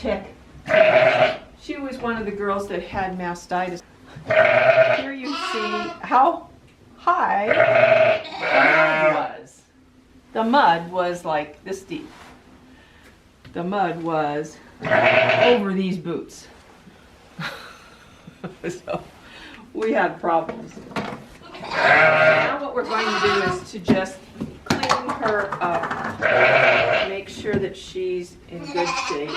tick. She was one of the girls that had mastitis. Here you see how high the mud was. The mud was like this deep. The mud was over these boots. So we had problems. Now what we're going to do is to just clean her up, make sure that she's in good shape.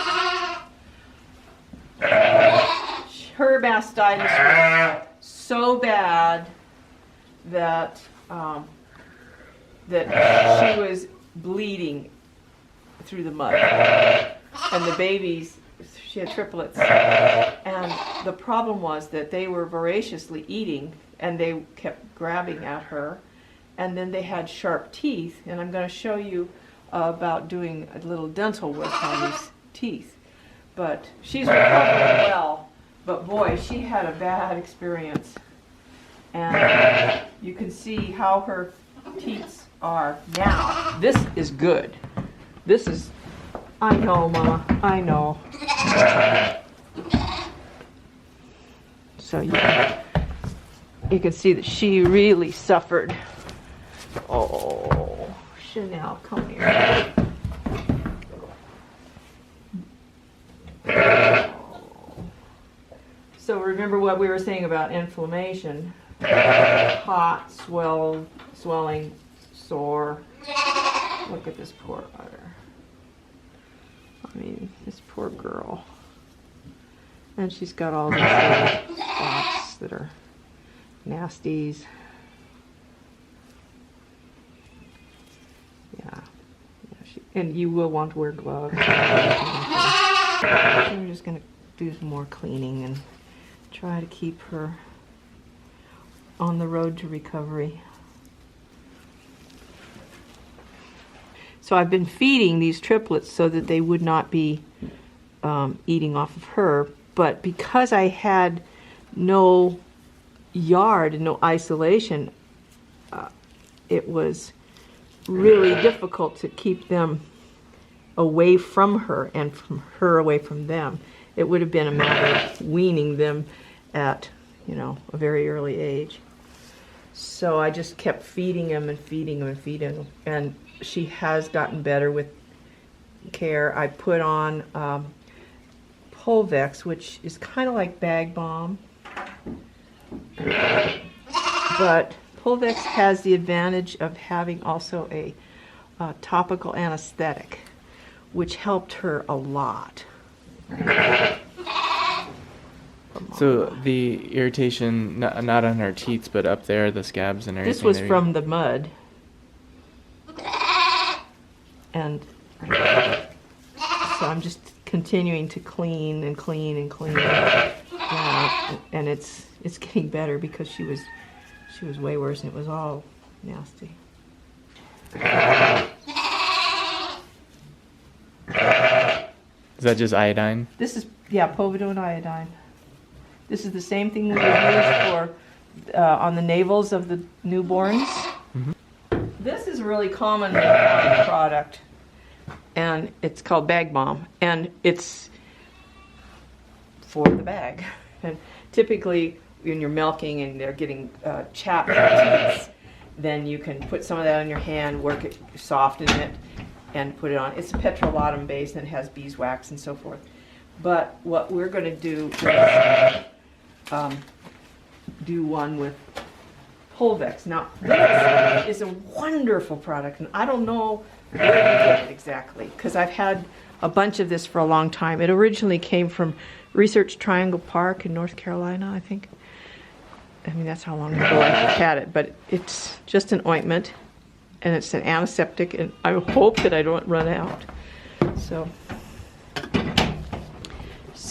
Her mastitis was so bad that that she was bleeding through the mud, and the babies, she had triplets, and the problem was that they were voraciously eating and they kept grabbing at her, and then they had sharp teeth, and I'm going to show you about doing a little dental work on these teeth. But she's recovering well, but boy, she had a bad experience, and you can see how her teats are now. This is good. This is, I know, Mama, I know. So you can see that she really suffered. Oh, Chanel, come here. So remember what we were saying about inflammation. Hot, swelling, sore. Look at this poor udder. I mean, this poor girl. And she's got all these little spots that are nasties. Yeah. And you will want to wear gloves. So we're just going to do some more cleaning and try to keep her on the road to recovery. So I've been feeding these triplets so that they would not be eating off of her, but because I had no yard and no isolation, it was really difficult to keep them away from her and from her away from them. It would have been a matter of weaning them at, a very early age. So I just kept feeding them and feeding them and feeding them. And she has gotten better with care. I put on Polvex, which is kind of like bag balm. But Polvex has the advantage of having also a topical anesthetic, which helped her a lot. So the irritation, not on her teats, but up there, the scabs and everything. This was from the mud. And so I'm just continuing to clean and clean and clean. And it's getting better because she was way worse and it was all nasty. Is that just iodine? This is, povidone iodine. This is the same thing we would use for on the navels of the newborns. Mm-hmm. This is a really commonly found product, and it's called bag balm, and it's for the bag. And typically, when you're milking and they're getting chapped teats, then you can put some of that on your hand, work it, soften it, and put it on. It's petrolatum based and it has beeswax and so forth. But what we're going to do is do one with Polvex. Now, this is a wonderful product, and I don't know where to get it exactly, because I've had a bunch of this for a long time. It originally came from Research Triangle Park in North Carolina, I think. I mean, that's how long ago I've had it, but it's just an ointment, and it's an antiseptic, and I hope that I don't run out. So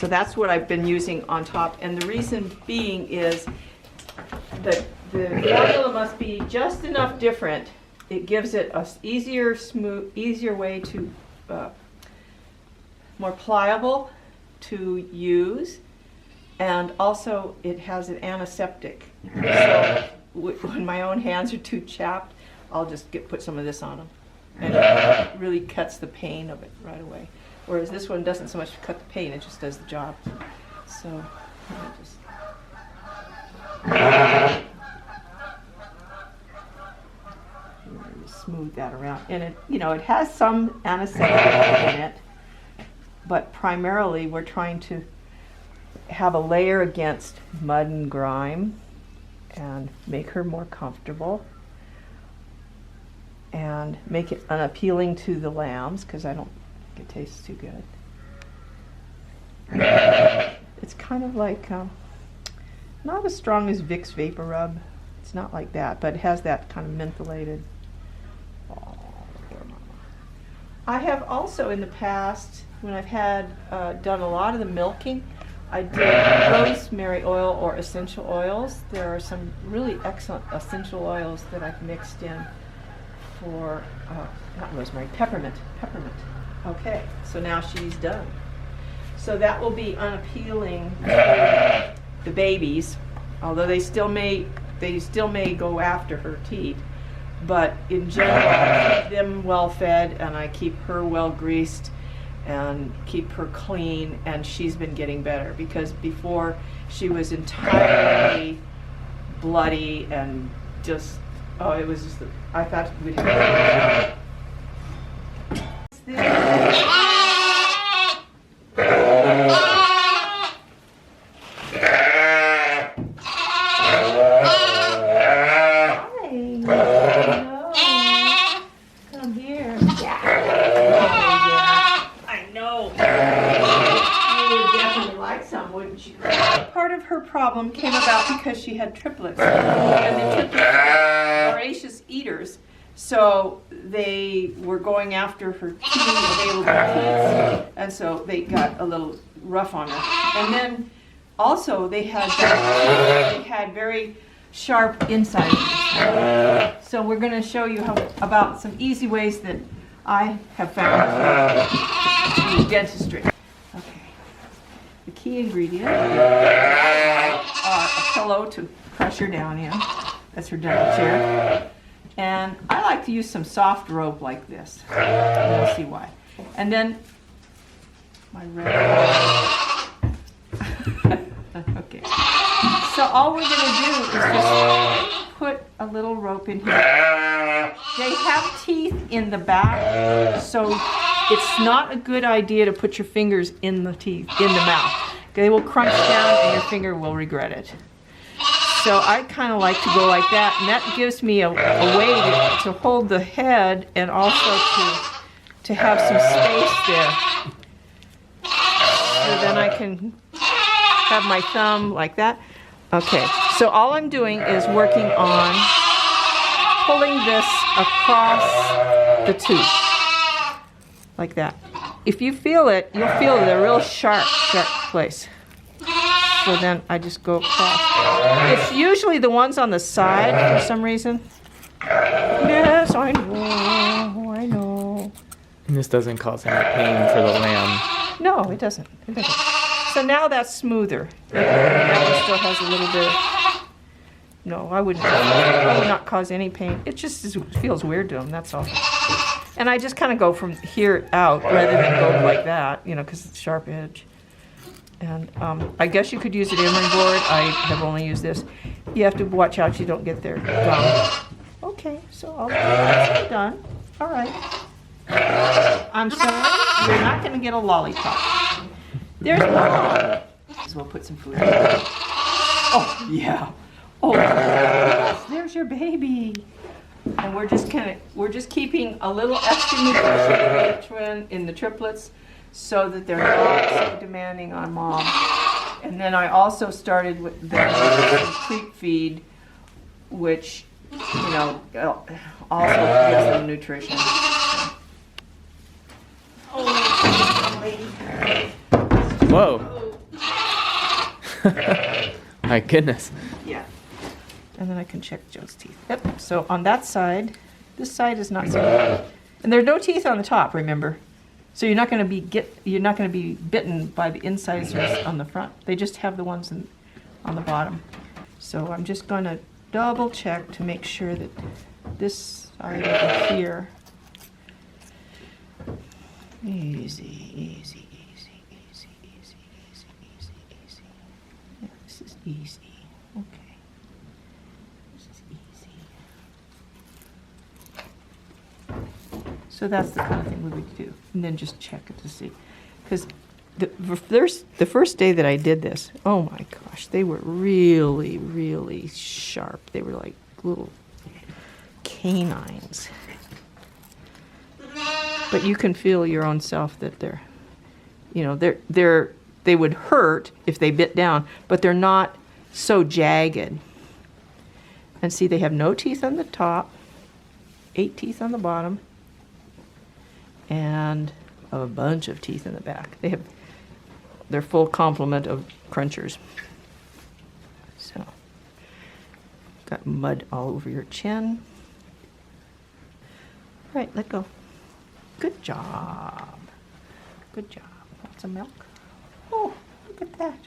that's what I've been using on top, and the reason being is that the formula must be just enough different. It gives it a easier way to, more pliable to use, and also it has an antiseptic. So when my own hands are too chapped, I'll just put some of this on them, and it really cuts the pain of it right away. Whereas this one doesn't so much cut the pain, it just does the job. So let me just smooth that around. And it, you know, it has some anesthetic in it, but primarily we're trying to have a layer against mud and grime and make her more comfortable and make it unappealing to the lambs, because I don't think it tastes too good. It's kind of like not as strong as Vicks Vapor Rub. It's not like that, but it has that kind of mentholated. Oh, poor mama. I have also in the past, when I've had done a lot of the milking, I did rosemary oil or essential oils. There are some really excellent essential oils that I've mixed in for, not rosemary, peppermint. Okay, so now she's done. So that will be unappealing to the babies, although they still may go after her teat. But in general, I keep them well fed and I keep her well greased and keep her clean, and she's been getting better, because before she was entirely bloody and just, oh, it was just, I thought we'd have problem came about because she had triplets, and the triplets are voracious eaters, so they were going after her two available teats, and so they got a little rough on her. And then also they had very sharp incisors. So we're going to show you about some easy ways that I have found to use dentistry. The key ingredient are a pillow to press her down in. That's her dental chair. And I like to use some soft rope like this. And you'll see why. And then my red. Okay. So all we're going to do is just put a little rope in here. They have teeth in the back, so it's not a good idea to put your fingers in the teeth, in the mouth. They will crunch down and your finger will regret it. So I kind of like to go like that, and that gives me a way to hold the head and also to have some space there. So then I can have my thumb like that. Okay, so all I'm doing is working on pulling this across the tooth, like that. If you feel it, you'll feel the real sharp place. So then I just go across. It's usually the ones on the side for some reason. Yes, I know. And this doesn't cause any pain for the lamb. No, it doesn't. So now that's smoother. That one still has a little bit. No, I would not cause any pain. It just feels weird to them, that's all. And I just kind of go from here out rather than go like that, you know, because it's a sharp edge. And I guess you could use an emery board. I have only used this. You have to watch out you don't get their gum. Okay, so that's done. All right. I'm sorry, you're not going to get a lollipop. There's one. So we'll put some food in. Oh, yeah. Oh, yes, there's your baby. And we're just keeping a little extra nutrition in the triplets so that they're not so demanding on mom. And then I also started with the creep feed, which, you know, also gives them nutrition. Oh, lady. Whoa. My goodness. Yeah. And then I can check Joe's teeth. Yep. So on that side, this side is not so good. And there are no teeth on the top, remember. So you're not going to be bitten by the incisors on the front. They just have the ones on the bottom. So I'm just going to double check to make sure that this side over here Easy, easy, easy, easy, easy, easy, easy, easy. Yeah, this is easy. Okay. This is easy. So that's the kind of thing we would do. And then just check it to see. Because the first day that I did this, oh my gosh, they were really, really sharp. They were like little canines. But you can feel your own self that they're, you know, they would hurt if they bit down, but they're not so jagged. And see, they have no teeth on the top, 8 teeth on the bottom, and a bunch of teeth in the back. They have their full complement of crunchers. So, got mud all over your chin. All right, let go. Good job. Good job. Want some milk? Oh, look at that.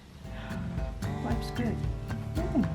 Life's good.